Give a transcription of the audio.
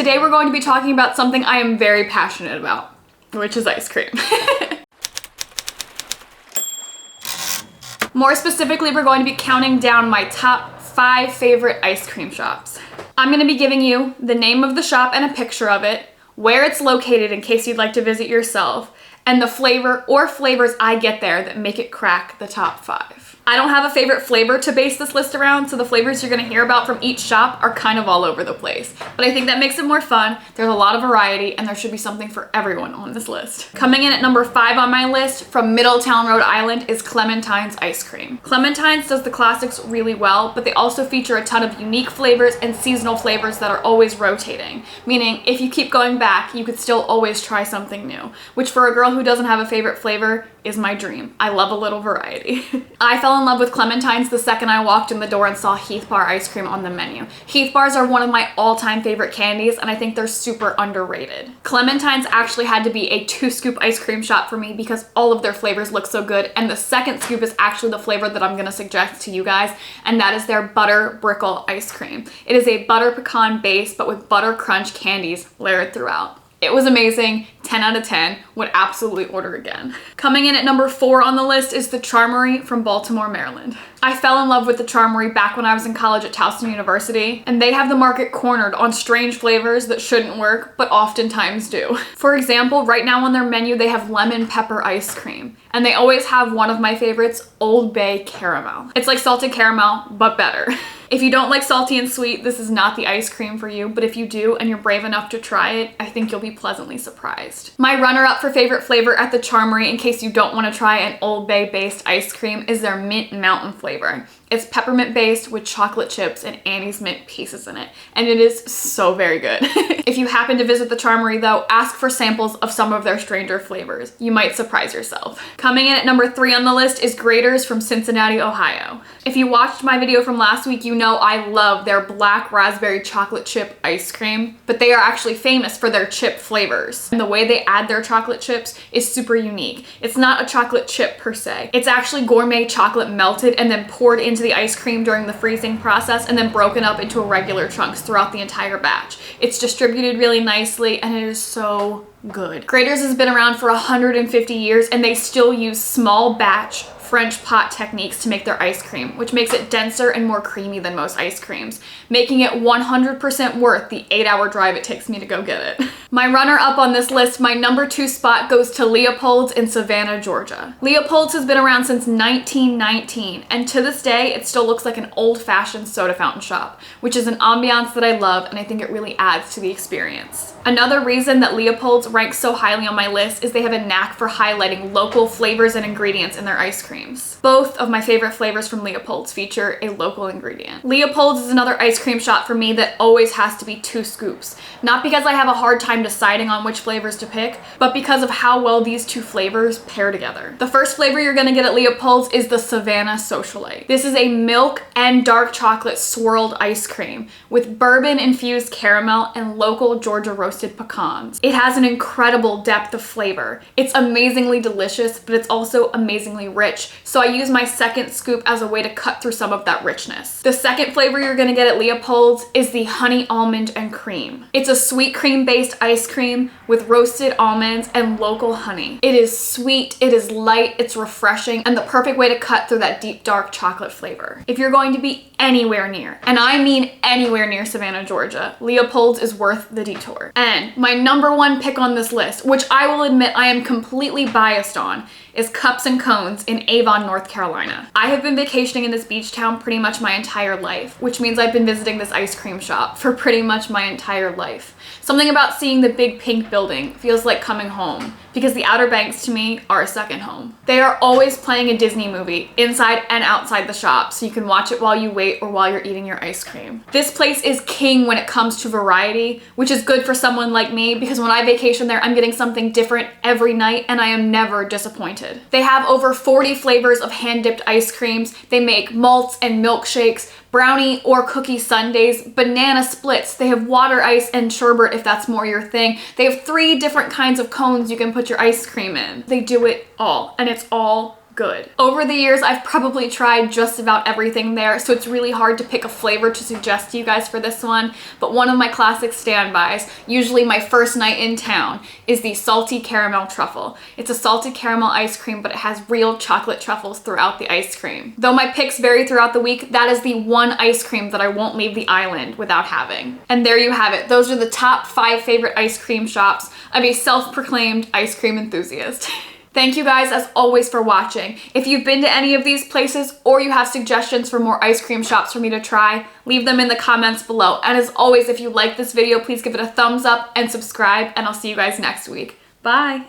Today we're going to be talking about something I am very passionate about, which is ice cream. More specifically, we're going to be counting down my top 5 favorite ice cream shops. I'm going to be giving you the name of the shop and a picture of it, where it's located in case you'd like to visit yourself, and the flavor or flavors I get there that make it crack the top 5. I don't have a favorite flavor to base this list around, so the flavors you're gonna hear about from each shop are kind of all over the place. But I think that makes it more fun. There's a lot of variety, and there should be something for everyone on this list. Coming in at number 5 on my list from Middletown, Rhode Island is Clementines ice cream. Clementines does the classics really well, but they also feature a ton of unique flavors and seasonal flavors that are always rotating. Meaning, if you keep going back, you could still always try something new, which for a girl who doesn't have a favorite flavor is my dream. I love a little variety. I fell in love with Clementines the second I walked in the door and saw Heath Bar ice cream on the menu. Heath Bars are one of my all-time favorite candies, and I think they're super underrated. Clementines actually had to be a 2-scoop ice cream shop for me because all of their flavors look so good, and the second scoop is actually the flavor that I'm gonna suggest to you guys, and that is their butter brickle ice cream. It is a butter pecan base, but with butter crunch candies layered throughout. It was amazing, 10 out of 10, would absolutely order again. Coming in at number 4 on the list is the Charmery from Baltimore, Maryland. I fell in love with the Charmery back when I was in college at Towson University, and they have the market cornered on strange flavors that shouldn't work, but oftentimes do. For example, right now on their menu, they have lemon pepper ice cream, and they always have one of my favorites, Old Bay caramel. It's like salted caramel, but better. If you don't like salty and sweet, this is not the ice cream for you, but if you do and you're brave enough to try it, I think you'll be pleasantly surprised. My runner-up for favorite flavor at the Charmery, in case you don't want to try an Old Bay-based ice cream, is their Mint Mountain flavor. It's peppermint based with chocolate chips and Annie's mint pieces in it, and it is so very good. If you happen to visit the Charmery though, ask for samples of some of their stranger flavors. You might surprise yourself. Coming in at number 3 on the list is Graeters from Cincinnati, Ohio. If you watched my video from last week, you know I love their black raspberry chocolate chip ice cream, but they are actually famous for their chip flavors. And the way they add their chocolate chips is super unique. It's not a chocolate chip per se. It's actually gourmet chocolate melted and then poured into the ice cream during the freezing process and then broken up into irregular chunks throughout the entire batch. It's distributed really nicely and it is so good. Graeters has been around for 150 years and they still use small batch French pot techniques to make their ice cream, which makes it denser and more creamy than most ice creams, making it 100% worth the 8-hour drive it takes me to go get it. My runner-up on this list, my number 2 spot goes to Leopolds in Savannah, Georgia. Leopolds has been around since 1919, and to this day, it still looks like an old-fashioned soda fountain shop, which is an ambiance that I love, and I think it really adds to the experience. Another reason that Leopolds ranks so highly on my list is they have a knack for highlighting local flavors and ingredients in their ice creams. Both of my favorite flavors from Leopolds feature a local ingredient. Leopolds is another ice cream shop for me that always has to be 2 scoops. Not because I have a hard time deciding on which flavors to pick, but because of how well these 2 flavors pair together. The first flavor you're gonna get at Leopolds is the Savannah Socialite. This is a milk and dark chocolate swirled ice cream with bourbon infused caramel and local Georgia roasted pecans. It has an incredible depth of flavor. It's amazingly delicious, but it's also amazingly rich. So I use my second scoop as a way to cut through some of that richness. The second flavor you're gonna get at Leopolds is the honey almond and cream. It's a sweet cream based ice cream with roasted almonds and local honey. It is sweet, it is light, it's refreshing, and the perfect way to cut through that deep dark chocolate flavor. If you're going to be anywhere near, and I mean anywhere near Savannah, Georgia, Leopolds is worth the detour. And my number 1 pick on this list, which I will admit I am completely biased on, is Cups and Cones in Avon, North Carolina. I have been vacationing in this beach town pretty much my entire life, which means I've been visiting this ice cream shop for pretty much my entire life. Something about seeing the big pink building feels like coming home, because the Outer Banks to me are a second home. They are always playing a Disney movie inside and outside the shop, so you can watch it while you wait or while you're eating your ice cream. This place is king when it comes to variety, which is good for someone like me because when I vacation there, I'm getting something different every night and I am never disappointed. They have over 40 flavors of hand-dipped ice creams. They make malts and milkshakes, brownie or cookie sundaes, banana splits. They have water ice and sherbet if that's more your thing. They have 3 different kinds of cones you can put your ice cream in. They do it all, and it's all good. Over the years, I've probably tried just about everything there, so it's really hard to pick a flavor to suggest to you guys for this one, but one of my classic standbys, usually my first night in town, is the salty caramel truffle. It's a salted caramel ice cream, but it has real chocolate truffles throughout the ice cream. Though my picks vary throughout the week, that is the one ice cream that I won't leave the island without having. And there you have it. Those are the top 5 favorite ice cream shops of a self-proclaimed ice cream enthusiast. Thank you guys as always for watching. If you've been to any of these places or you have suggestions for more ice cream shops for me to try, leave them in the comments below. And as always, if you like this video, please give it a thumbs up and subscribe, and I'll see you guys next week. Bye.